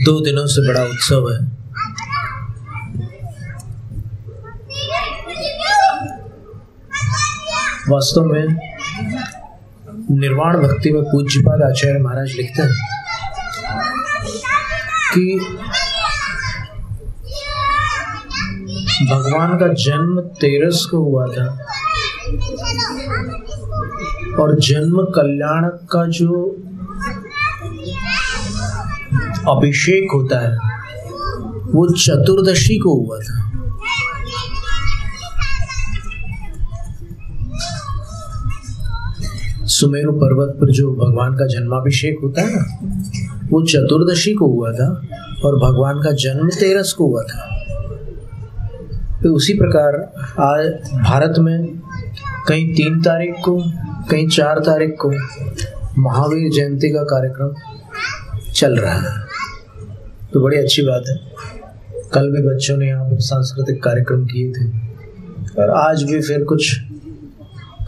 2 दिनों से बड़ा उत्सव है। वास्तव में निर्वाण भक्ति में पूज्यपाद आचार्य महाराज लिखते हैं कि भगवान का जन्म 13 को हुआ था और जन्म कल्याण का जो अभिषेक होता है वो चतुर्दशी को हुआ था। सुमेरु पर्वत पर जो भगवान का जन्माभिषेक होता है ना, वो चतुर्दशी को हुआ था और भगवान का जन्म 13 को हुआ था। तो उसी प्रकार आज भारत में कहीं 3 तारीख को, कहीं 4 तारीख को महावीर जयंती का कार्यक्रम चल रहा है। तो बड़ी अच्छी बात है। कल भी बच्चों ने यहाँ पर सांस्कृतिक कार्यक्रम किए थे और आज भी फिर कुछ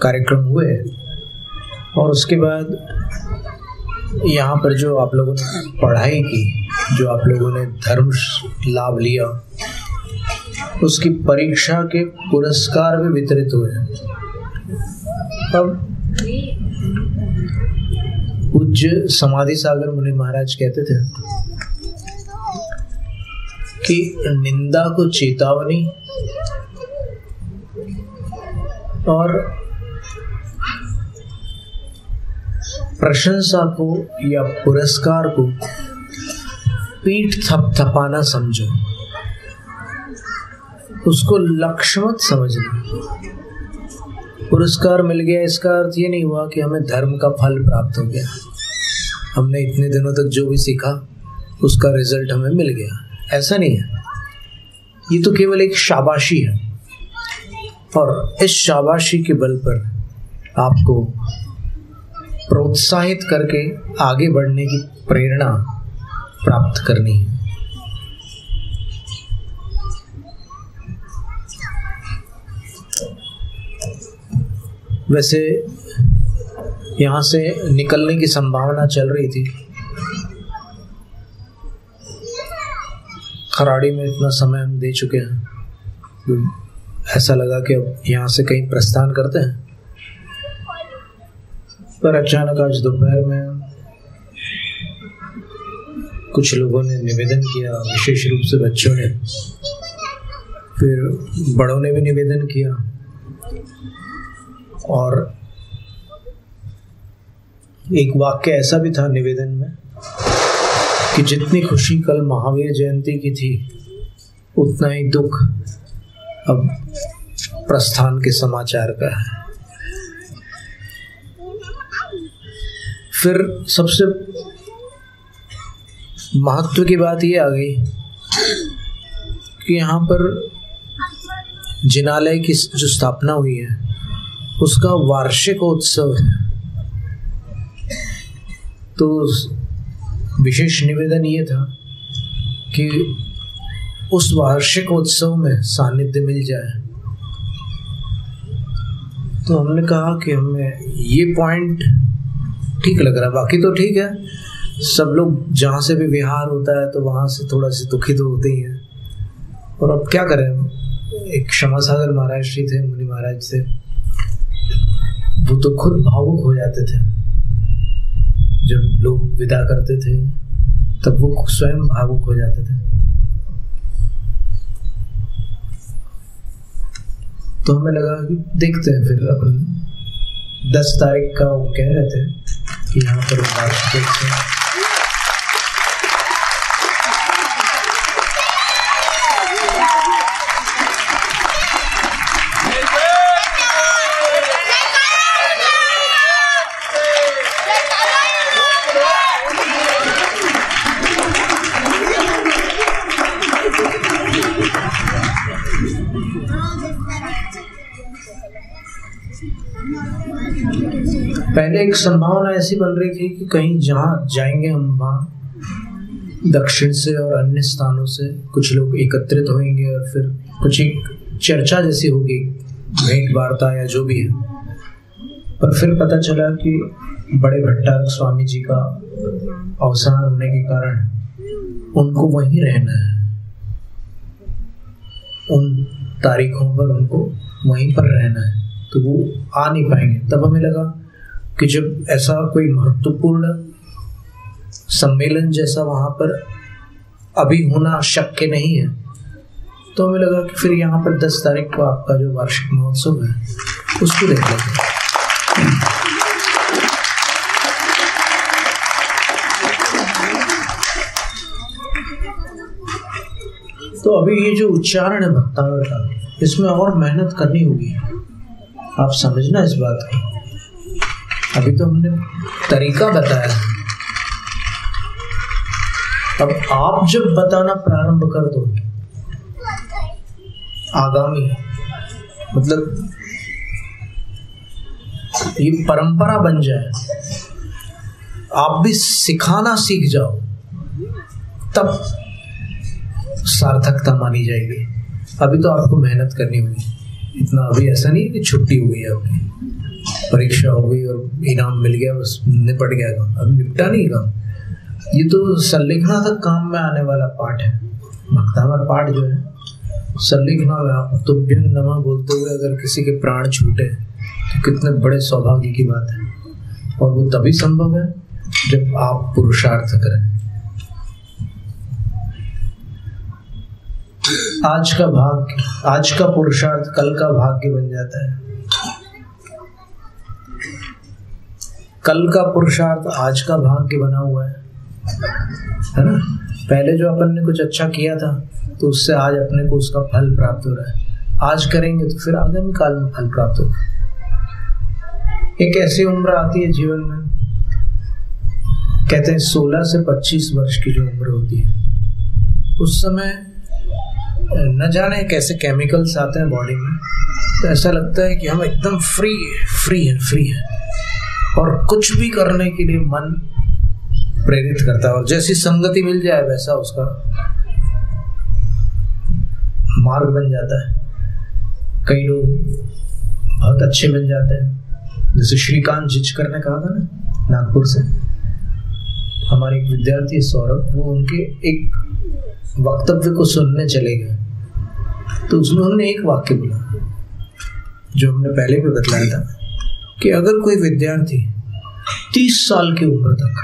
कार्यक्रम हुए। और उसके बाद यहाँ पर जो आप लोगों ने पढ़ाई की, जो आप लोगों ने धर्म लाभ लिया, उसकी परीक्षा के पुरस्कार भी वितरित हुए। अब पूज्य समाधि सागर मुनि महाराज कहते थे कि निंदा को चेतावनी और प्रशंसा को या पुरस्कार को पीठ थपथपाना समझो, उसको लक्ष्य मत समझना। पुरस्कार मिल गया इसका अर्थ ये नहीं हुआ कि हमें धर्म का फल प्राप्त हो गया, हमने इतने दिनों तक जो भी सीखा उसका रिजल्ट हमें मिल गया, ऐसा नहीं है। ये तो केवल एक शाबाशी है और इस शाबाशी के बल पर आपको प्रोत्साहित करके आगे बढ़ने की प्रेरणा प्राप्त करनी है। वैसे यहाँ से निकलने की संभावना चल रही थी। खराड़ी में इतना समय हम दे चुके हैं, तो ऐसा लगा कि अब यहाँ से कहीं प्रस्थान करते हैं। पर अचानक आज दोपहर में कुछ लोगों ने निवेदन किया, विशेष रूप से बच्चों ने, फिर बड़ों ने भी निवेदन किया और एक वाक्य ऐसा भी था निवेदन में कि जितनी खुशी कल महावीर जयंती की थी उतना ही दुख अब प्रस्थान के समाचार का है। फिर सबसे महत्व की बात ये आ गई कि यहाँ पर जिनालय की जो स्थापना हुई है उसका वार्षिक उत्सव है। तो विशेष निवेदन ये था कि उस वार्षिक उत्सव में सानिध्य मिल जाए। तो हमने कहा कि हमें ये पॉइंट ठीक लग रहा है, बाकी तो ठीक है, सब लोग जहाँ से भी विहार होता है तो वहाँ से थोड़ा सी दुखी तो होते ही हैं। और अब क्या करें, एक क्षमा सागर महाराज श्री थे, मुनि महाराज थे, वो तो खुद भावुक हो जाते थे जब लोग विदा करते थे, तब वो स्वयं भावुक हो जाते थे। तो हमें लगा कि देखते हैं, फिर अपन 10 तारीख का वो कह रहे थे कि यहाँ पर वार्षिक उत्सव। पहले एक संभावना ऐसी बन रही थी कि कहीं जहाँ जाएंगे हम वहाँ दक्षिण से और अन्य स्थानों से कुछ लोग एकत्रित होंगे और फिर कुछ एक चर्चा जैसी होगी, भेंट वार्ता या जो भी है। पर फिर पता चला कि बड़े भट्टारक स्वामी जी का अवसान होने के कारण उनको वहीं रहना है, उन तारीखों पर उनको वहीं पर रहना है, तो वो आ नहीं पाएंगे। तब हमें लगा कि जब ऐसा कोई महत्वपूर्ण सम्मेलन जैसा वहाँ पर अभी होना शक्य नहीं है, तो हमें लगा कि फिर यहाँ पर 10 तारीख को आपका जो वार्षिक महोत्सव है उसको देख लेते हैं। तो अभी ये जो उच्चारण है भक्तांवर का, इसमें और मेहनत करनी होगी, आप समझना इस बात को। अभी तो हमने तरीका बताया, अब आप जब बताना प्रारंभ कर दो, आगामी मतलब ये परंपरा बन जाए, आप भी सिखाना सीख जाओ, तब सार्थकता मानी जाएगी। अभी तो आपको मेहनत करनी होगी इतना। अभी ऐसा नहीं है कि छुट्टी हो गई, आपकी परीक्षा हो गई और इनाम मिल गया, बस निपट गया काम। अभी निपटा नहीं काम, ये तो संलिखना तक काम में आने वाला पाठ है। भक्तांवर पाठ जो है संलिखना में आप तुभ्यं नमः बोलते हुए अगर किसी के प्राण छूटे तो कितने बड़े सौभाग्य की बात है। और वो तभी संभव है जब आप पुरुषार्थ करें। आज का भाग्य, आज का पुरुषार्थ कल का भाग्य बन जाता है। कल का पुरुषार्थ आज का भाग्य बना हुआ है ना। पहले जो अपन ने कुछ अच्छा किया था तो उससे आज अपने को उसका फल प्राप्त हो रहा है। आज करेंगे तो फिर आगामी काल में फल प्राप्त होगा। एक ऐसी उम्र आती है जीवन में, कहते हैं 16 से 25 वर्ष की जो उम्र होती है, उस समय न जाने कैसे केमिकल्स आते हैं बॉडी में, तो ऐसा लगता है कि हम एकदम फ्री है और कुछ भी करने के लिए मन प्रेरित करता है। और जैसी संगति मिल जाए वैसा उसका मार्ग बन जाता है। कई लोग बहुत अच्छे बन जाते हैं, जैसे श्रीकांत जिचकर ने कहा था ना, नागपुर से हमारे एक विद्यार्थी सौरभ, वो उनके एक वक्तव्य को सुनने चले गए, तो उसमें उन्होंने एक वाक्य बोला जो हमने पहले भी बतलाया था कि अगर कोई विद्यार्थी 30 साल की उम्र तक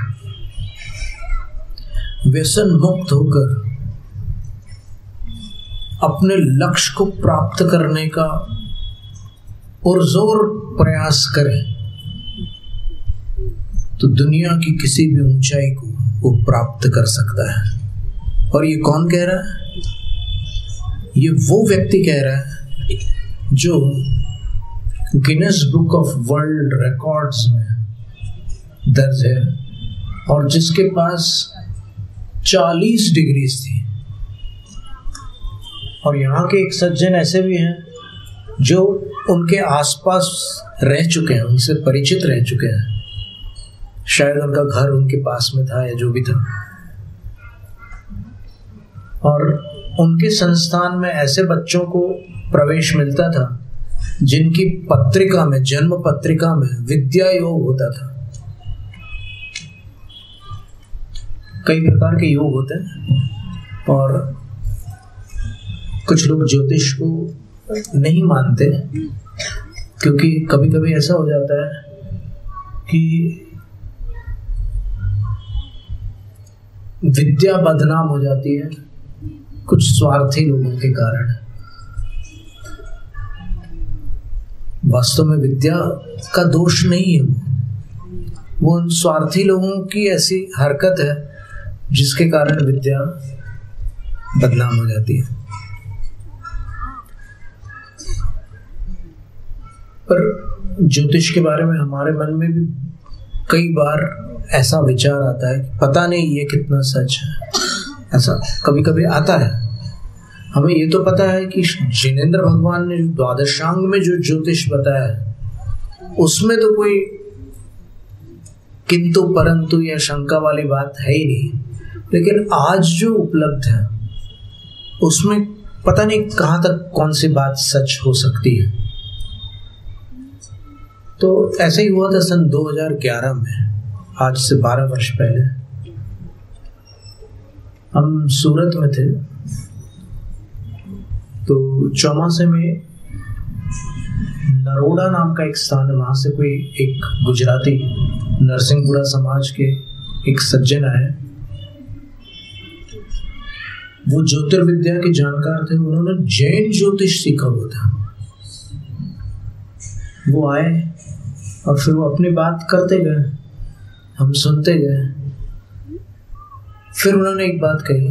व्यसन मुक्त होकर अपने लक्ष्य को प्राप्त करने का पुरजोर प्रयास करे तो दुनिया की किसी भी ऊंचाई को वो प्राप्त कर सकता है। और ये कौन कह रहा है? ये वो व्यक्ति कह रहा है जो Guinness book of world records में दर्ज है और जिसके पास 40 डिग्रीज थी। और यहाँ के एक सज्जन ऐसे भी हैं जो उनके आसपास रह चुके हैं, उनसे परिचित रह चुके हैं, शायद उनका घर उनके पास में था या जो भी था। और उनके संस्थान में ऐसे बच्चों को प्रवेश मिलता था जिनकी पत्रिका में, जन्म पत्रिका में विद्या योग होता था। कई प्रकार के योग होते हैं और कुछ लोग ज्योतिष को नहीं मानते, क्योंकि कभी कभी ऐसा हो जाता है कि विद्या बदनाम हो जाती है कुछ स्वार्थी लोगों के कारण। वास्तव में विद्या का दोष नहीं है, वो उन स्वार्थी लोगों की ऐसी हरकत है जिसके कारण विद्या बदनाम हो जाती है। पर ज्योतिष के बारे में हमारे मन में भी कई बार ऐसा विचार आता है कि पता नहीं ये कितना सच है। ऐसा कभी कभी आता है। हमें ये तो पता है कि जिनेंद्र भगवान ने द्वादशांग में जो ज्योतिष बताया है उसमें तो कोई किंतु परंतु या शंका वाली बात है ही नहीं, लेकिन आज जो उपलब्ध है उसमें पता नहीं कहाँ तक कौन सी बात सच हो सकती है। तो ऐसा ही हुआ था सन 2011 में, आज से 12 वर्ष पहले। हम सूरत में थे तो चौमासे में नरोड़ा नाम का एक स्थान है, वहाँ से कोई एक गुजराती नरसिंहपुरा समाज के एक सज्जन आए। वो ज्योतिर्विद्या के जानकार थे, उन्होंने जैन ज्योतिष सीखा हुआ था। वो आए और फिर वो अपनी बात करते गए, हम सुनते गए। फिर उन्होंने एक बात कही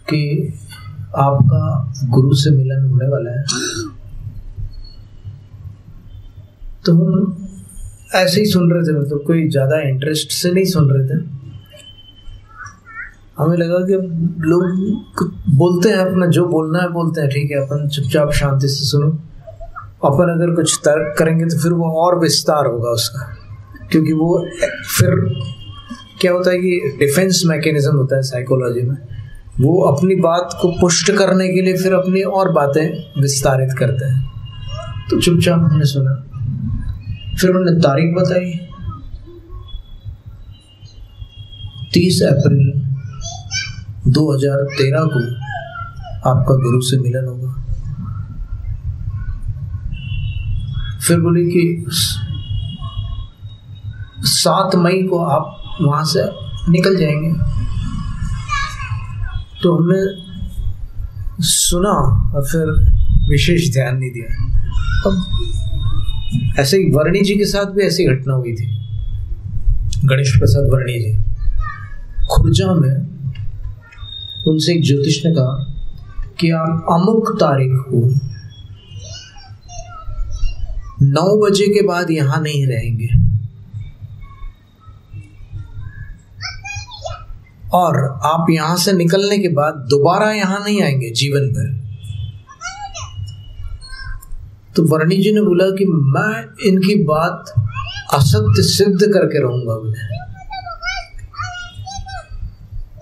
कि आपका गुरु से मिलन होने वाला है। तो हम ऐसे ही सुन रहे थे, मतलब कोई ज़्यादा इंटरेस्ट से नहीं सुन रहे थे। हमें लगा कि लोग बोलते हैं, अपना जो बोलना है बोलते हैं, ठीक है, अपन चुपचाप शांति से सुनो। अपन अगर कुछ तर्क करेंगे तो फिर वो और विस्तार होगा उसका, क्योंकि वो फिर क्या होता है कि डिफेंस मैकेनिज्म होता है साइकोलॉजी में। वो अपनी बात को पुष्ट करने के लिए फिर अपनी और बातें विस्तारित करते हैं। तो चुपचाप हमने सुना। फिर उन्होंने तारीख बताई, 30 अप्रैल 2013 को आपका गुरु से मिलन होगा। फिर बोले कि 7 मई को आप वहां से निकल जाएंगे। तो हमने सुना और फिर विशेष ध्यान नहीं दिया। अब ऐसे ही वर्णी जी के साथ भी ऐसी घटना हुई थी। गणेश प्रसाद वर्णी जी खुर्जा में, उनसे एक ज्योतिष ने कहा कि आप अमुक तारीख को 9 बजे के बाद यहां नहीं रहेंगे और आप यहां से निकलने के बाद दोबारा यहां नहीं आएंगे जीवन भर। तो वर्णी जी ने बोला कि मैं इनकी बात असत्य सिद्ध करके रहूंगा बोले।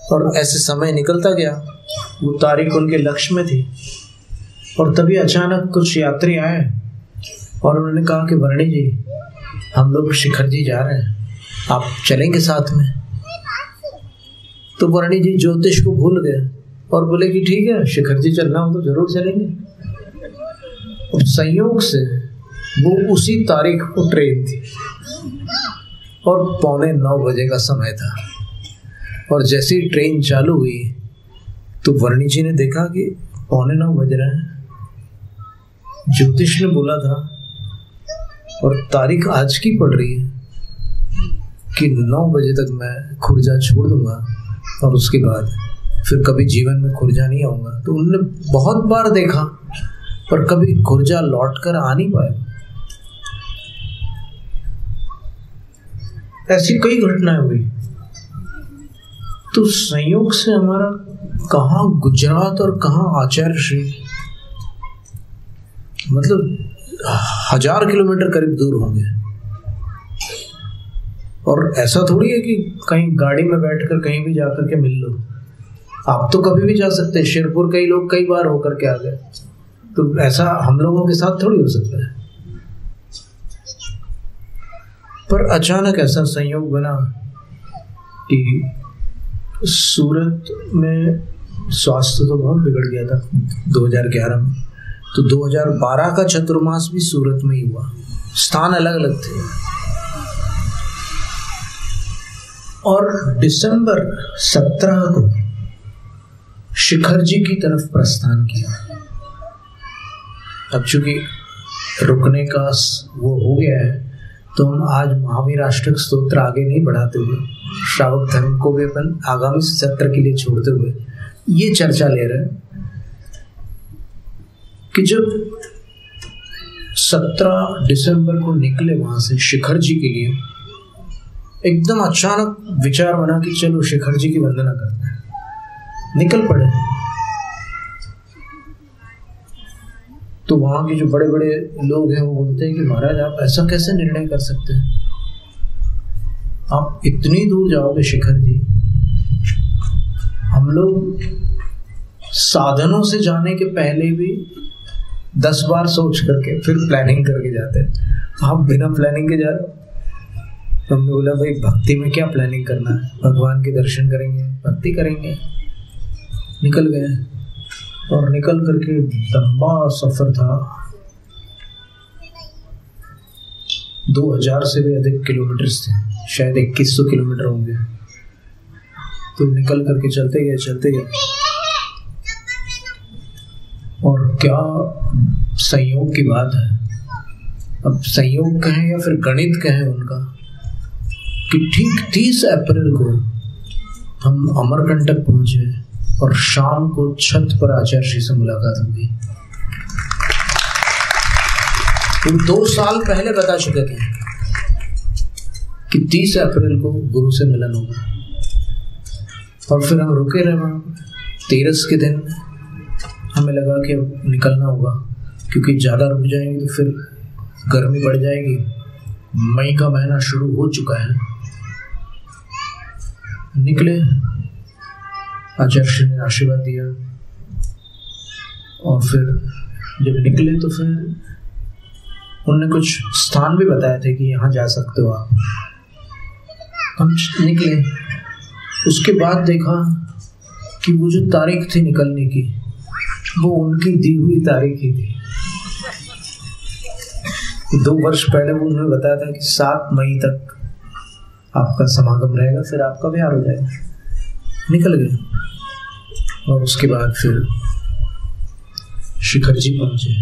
और ऐसे समय निकलता गया, वो तारीख उनके लक्ष्य में थी। और तभी अचानक कुछ यात्री आए और उन्होंने कहा कि वर्णी जी, हम लोग शिखर जी जा रहे हैं, आप चलेंगे साथ में। तो वर्णी जी ज्योतिष को भूल गए और बोले कि ठीक है, शिखर जी चलना हो तो जरूर चलेंगे। और संयोग से वो उसी तारीख को ट्रेन थी और 8:45 बजे का समय था। और जैसे ही ट्रेन चालू हुई तो वर्णी जी ने देखा कि 8:45 बज रहे हैं। ज्योतिष ने बोला था और तारीख आज की पड़ रही है कि 9 बजे तक मैं खुर्जा छोड़ दूंगा और उसके बाद फिर कभी जीवन में खुर्जा नहीं आऊंगा। तो उन्होंने बहुत बार देखा पर कभी खुर्जा लौट कर आ नहीं पाया। ऐसी कई घटनाएं हुई। तो संयोग से हमारा कहाँ गुजरात और कहाँ आचार्य श्री, मतलब 1000 किलोमीटर करीब दूर होंगे। और ऐसा थोड़ी है कि कहीं गाड़ी में बैठकर कहीं भी जाकर के मिल लो। आप तो कभी भी जा सकते हैं। शेरपुर कई लोग कई बार होकर के आ गए, तो ऐसा हम लोगों के साथ थोड़ी हो सकता है। पर अचानक ऐसा संयोग बना कि सूरत में स्वास्थ्य तो बहुत बिगड़ गया था 2011 में। तो 2012 का चतुर्मास भी सूरत में ही हुआ। स्थान अलग अलग थे। और दिसंबर 17 को शिखर जी की तरफ प्रस्थान किया। अब चूंकि रुकने का वो हो गया है, तो हम आज महावीर अष्टक स्तोत्र आगे नहीं बढ़ाते हुए, श्रावक धर्म को भी अपन आगामी सत्र के लिए छोड़ते हुए ये चर्चा ले रहे हैं कि जब 17 दिसंबर को निकले वहां से शिखर जी के लिए, एकदम अचानक विचार बना कि चलो शिखर जी की वंदना करते हैं। निकल पड़े। तो वहां के जो बड़े बड़े लोग हैं वो बोलते हैं कि महाराज आप ऐसा कैसे निर्णय कर सकते हैं, आप इतनी दूर जाओगे शिखर जी। हम लोग साधनों से जाने के पहले भी 10 बार सोच करके फिर प्लानिंग करके जाते हैं, आप बिना प्लानिंग के जा रहे हो। तो हमने बोला भाई भक्ति में क्या प्लानिंग करना है, भगवान के दर्शन करेंगे, भक्ति करेंगे। निकल गए और निकल करके लंबा सफर था, 2000 से भी अधिक किलोमीटर थे, शायद 2100 किलोमीटर होंगे। तो निकल करके चलते गए और क्या संयोग की बात है, अब संयोग कहें या फिर गणित कहें उनका, कि ठीक 30 अप्रैल को हम अमरकंटक पहुंचे और शाम को छत पर आचार्य श्री से मुलाकात हो गई। वो 2 साल पहले बता चुके थे कि 30 अप्रैल को गुरु से मिलन होगा। और फिर हम रुके रहे वहाँ। 13 के दिन हमें लगा कि अब निकलना होगा, क्योंकि ज़्यादा रुक जाएंगे तो फिर गर्मी बढ़ जाएगी। मई का महीना शुरू हो चुका है। निकले, आचार्य श्री ने आशीर्वाद दिया और फिर जब निकले तो फिर उन्होंने कुछ स्थान भी बताए थे कि यहाँ जा सकते हो आप। हम निकले, उसके बाद देखा कि वो जो तारीख थी निकलने की, वो उनकी दी हुई तारीख ही थी। 2 वर्ष पहले वो उन्होंने बताया था कि 7 मई तक आपका समागम रहेगा, फिर आपका बिहार हो जाएगा। निकल गए और उसके बाद फिर शिखर जी पहुंचे।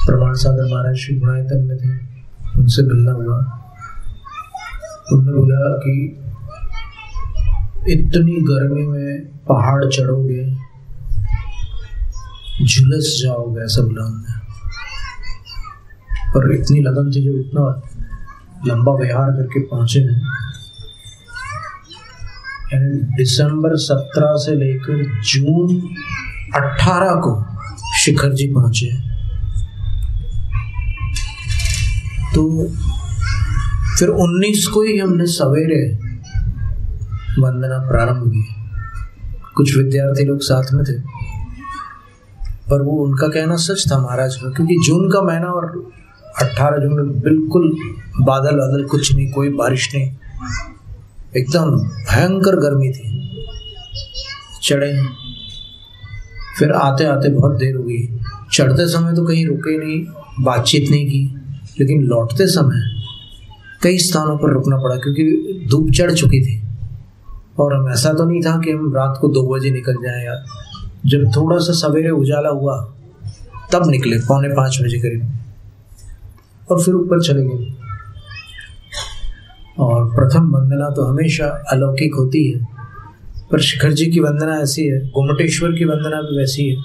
प्रमाण सागर महाराज श्री गुणायतन में थे, उनसे मिलना हुआ। उन्होंने बोला कि इतनी गर्मी में पहाड़ चढ़ोगे, झुलस जाओगे, ऐसा बोला उन्होंने। पर इतनी लगन थी, जो इतना लंबा विहार करके पहुंचे हैं। यानी दिसंबर 17 से लेकर जून 18 को शिखर जी पहुंचे। तो फिर 19 को ही हमने सवेरे वंदना प्रारंभ की। कुछ विद्यार्थी लोग साथ में थे, पर वो उनका कहना सच था महाराज का, क्योंकि जून का महीना और 18 जून में बिल्कुल बादल कुछ नहीं, कोई बारिश नहीं, एकदम भयंकर गर्मी थी। चढ़े, फिर आते आते बहुत देर हो गई। चढ़ते समय तो कहीं रुके नहीं, बातचीत नहीं की, लेकिन लौटते समय कई स्थानों पर रुकना पड़ा, क्योंकि धूप चढ़ चुकी थी। और हम ऐसा तो नहीं था कि हम रात को 2 बजे निकल जाएं यार। जब थोड़ा सा सवेरे उजाला हुआ तब निकले, 4:45 बजे करीब, और फिर ऊपर चले गए। और प्रथम वंदना तो हमेशा अलौकिक होती है, पर शिखर जी की वंदना ऐसी है, गोमटेश्वर की वंदना भी वैसी है।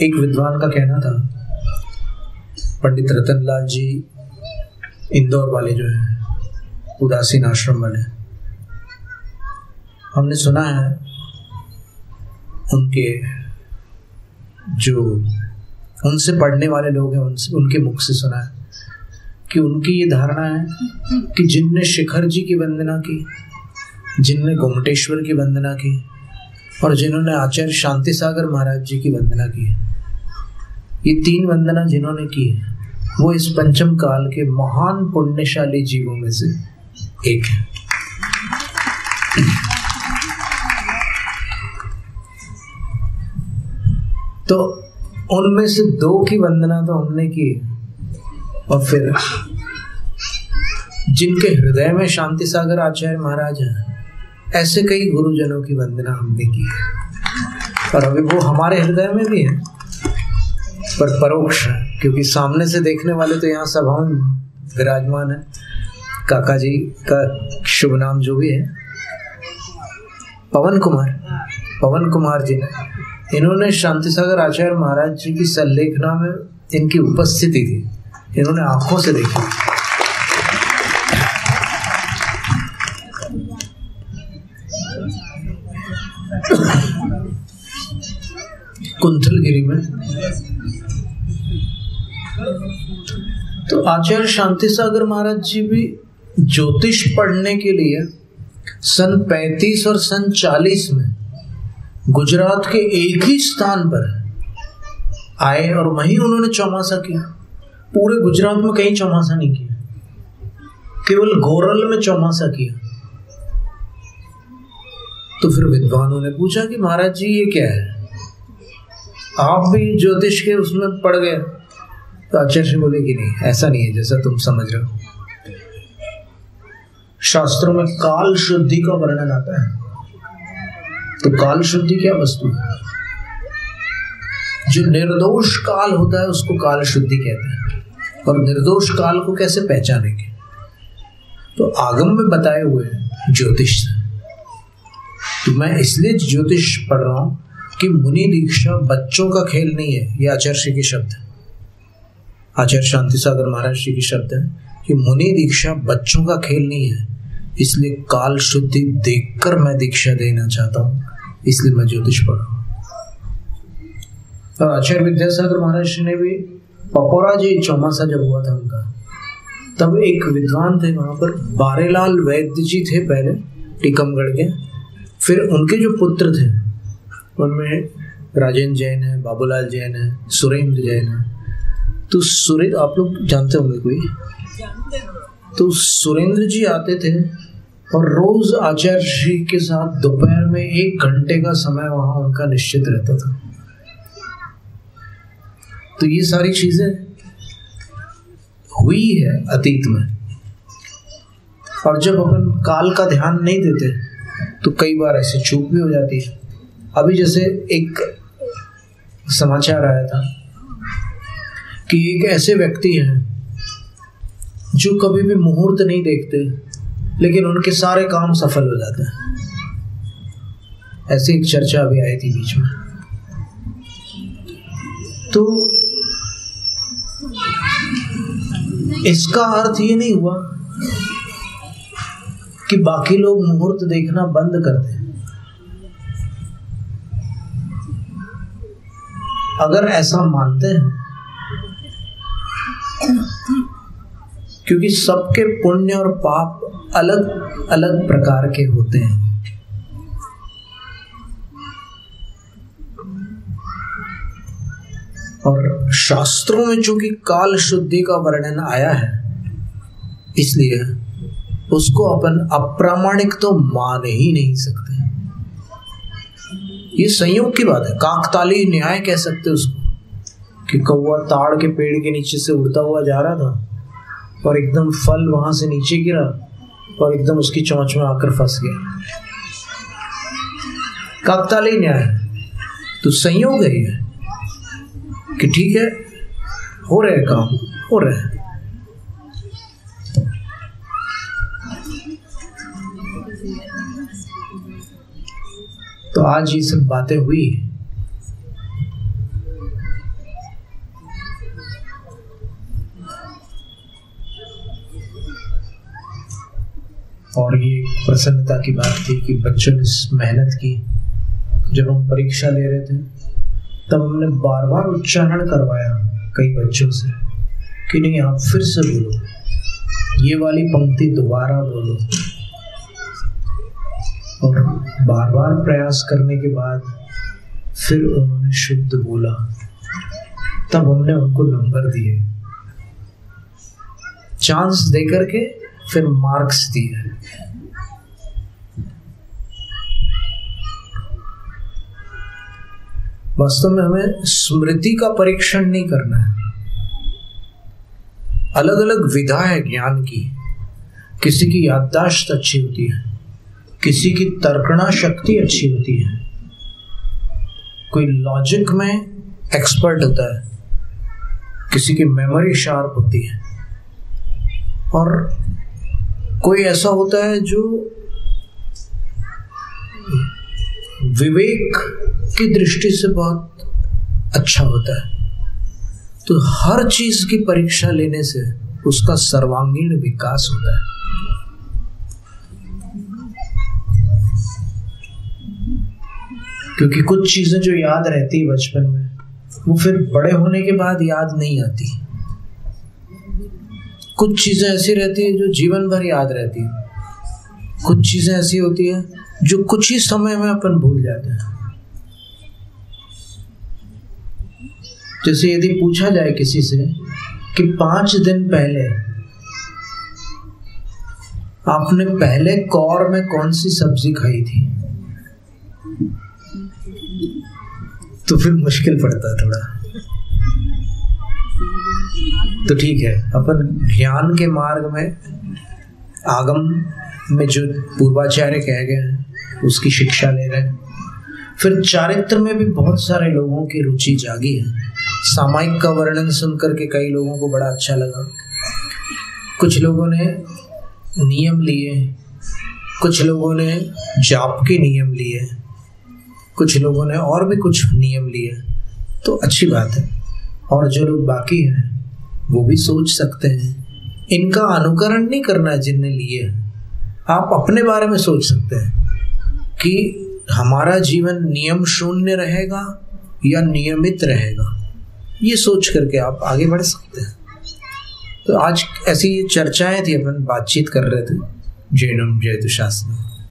एक विद्वान का कहना था, पंडित रतनलाल जी इंदौर वाले जो हैं, उदासीन आश्रम वाले, हमने सुना है उनके जो उनसे पढ़ने वाले लोग हैं, उनके मुख से सुना है कि उनकी ये धारणा है कि जिनने शिखर जी की वंदना की, जिनने गोमटेश्वर की वंदना की और जिन्होंने आचार्य शांति सागर महाराज जी की वंदना की, ये 3 वंदना जिन्होंने की है, वो इस पंचम काल के महान पुण्यशाली जीवों में से एक है। तो उनमें से 2 की वंदना तो हमने की, और फिर जिनके हृदय में शांति सागर आचार्य महाराज हैं, ऐसे कई गुरुजनों की वंदना हमने की है। और अभी वो हमारे हृदय में भी है, पर परोक्ष है, क्योंकि सामने से देखने वाले तो यहाँ सभा में विराजमान है। काका जी का शुभ नाम जो भी है, पवन कुमार जी ने, इन्होंने शांति सागर आचार्य महाराज जी की सल्लेखना में इनकी उपस्थिति थी, इन्होंने आंखों से देखी। कुंथलगिरी में। तो आचार्य शांति सागर महाराज जी भी ज्योतिष पढ़ने के लिए सन 35 और सन 40 में गुजरात के एक ही स्थान पर आए और वहीं उन्होंने चौमासा किया। पूरे गुजरात में कहीं चौमासा नहीं किया, केवल गोरल में चौमासा किया। तो फिर विद्वानों ने पूछा कि महाराज जी ये क्या है, आप भी ज्योतिष के उसमें पड़ गए। तो आचार्य बोले कि नहीं, ऐसा नहीं है जैसा तुम समझ रहे हो। शास्त्रों में काल शुद्धि का वर्णन आता है। तो काल शुद्धि क्या वस्तु है? जो निर्दोष काल होता है उसको काल शुद्धि कहते हैं। और निर्दोष काल को कैसे पहचानेंगे? तो आगम में बताए हुए ज्योतिष से। तो मैं इसलिए ज्योतिष पढ़ रहा हूं कि मुनि दीक्षा बच्चों का खेल नहीं है। ये आचार्य श्री के शब्द है, आचार्य शांति सागर महाराज जी के शब्द है कि मुनि दीक्षा बच्चों का खेल नहीं है। इसलिए काल शुद्धि देखकर मैं दीक्षा देना चाहता हूं, इसलिए मैं ज्योतिष पढ़ रहा हूं। और आचार्य विद्यासागर महाराज जी ने भी पपोरा जी चौमासा जब हुआ था उनका, तब एक विद्वान थे वहां पर, बारेलाल वैद्य जी थे पहले टीकमगढ़ के। फिर उनके जो पुत्र थे उनमें राजेंद्र जैन है, बाबूलाल जैन है, सुरेंद्र जैन है। तो सुरेंद्र आप लोग जानते होंगे कोई, तो सुरेंद्र जी आते थे और रोज आचार्य श्री के साथ दोपहर में 1 घंटे का समय वहां उनका निश्चित रहता था। तो ये सारी चीजें हुई है अतीत में। और जब अपन काल का ध्यान नहीं देते तो कई बार ऐसी चूक भी हो जाती है। अभी जैसे एक समाचार आया था कि एक ऐसे व्यक्ति हैं जो कभी भी मुहूर्त नहीं देखते, लेकिन उनके सारे काम सफल हो जाते हैं। ऐसी एक चर्चा अभी आई थी बीच में। तो इसका अर्थ ये नहीं हुआ कि बाकी लोग मुहूर्त देखना बंद कर दें। अगर ऐसा मानते हैं, क्योंकि सबके पुण्य और पाप अलग अलग प्रकार के होते हैं। और शास्त्रों में चूंकि काल शुद्धि का वर्णन आया है, इसलिए उसको अपन अप्रामाणिक तो मान ही नहीं सकते। ये संयोग की बात है। काकताली न्याय कह सकते उसको कि कौवा ताड़ के पेड़ के नीचे से उड़ता हुआ जा रहा था और एकदम फल वहां से नीचे गिरा और एकदम उसकी चोंच में आकर फंस गया। काकताली न्याय। तो संयोग है ये कि ठीक है, हो रहे काम, हो रहे हैं। तो आज ये सब बातें हुई। और ये प्रसन्नता की बात थी कि बच्चों ने मेहनत की। जब हम परीक्षा ले रहे थे तब हमने बार बार उच्चारण करवाया कई बच्चों से कि नहीं, आप फिर से बोलो, ये वाली पंक्ति दोबारा बोलो। और बार बार प्रयास करने के बाद फिर उन्होंने शुद्ध बोला। तब हमने उनको नंबर दिए, चांस देकर के फिर मार्क्स दिए। वास्तव में हमें स्मृति का परीक्षण नहीं करना है। अलग अलग विधा है ज्ञान की। किसी की याददाश्त अच्छी होती है, किसी की तर्कणा शक्ति अच्छी होती है, कोई लॉजिक में एक्सपर्ट होता है, किसी की मेमोरी शार्प होती है, और कोई ऐसा होता है जो विवेक की दृष्टि से बहुत अच्छा होता है। तो हर चीज की परीक्षा लेने से उसका सर्वांगीण विकास होता है। क्योंकि कुछ चीजें जो याद रहती है बचपन में, वो फिर बड़े होने के बाद याद नहीं आती। कुछ चीजें ऐसी रहती है जो जीवन भर याद रहती है, कुछ चीजें ऐसी होती है जो कुछ ही समय में अपन भूल जाते हैं। जैसे यदि पूछा जाए किसी से कि 5 दिन पहले आपने पहले कौर में कौन सी सब्जी खाई थी, तो फिर मुश्किल पड़ता है थोड़ा। तो ठीक है, अपन ज्ञान के मार्ग में आगम में जो पूर्वाचार्य कह गए हैं उसकी शिक्षा ले रहे हैं। फिर चारित्र में भी बहुत सारे लोगों की रुचि जागी है। सामायिक का वर्णन सुनकर के कई लोगों को बड़ा अच्छा लगा। कुछ लोगों ने नियम लिए, कुछ लोगों ने जाप के नियम लिए, कुछ लोगों ने और भी कुछ नियम लिए, तो अच्छी बात है। और जो लोग बाकी हैं वो भी सोच सकते हैं, इनका अनुकरण नहीं करना है जिनने लिए हैं। आप अपने बारे में सोच सकते हैं कि हमारा जीवन नियम शून्य रहेगा या नियमित रहेगा, ये सोच करके आप आगे बढ़ सकते हैं। तो आज ऐसी चर्चाएं थी, अपन बातचीत कर रहे थे जैनम जयतु शास्त्री।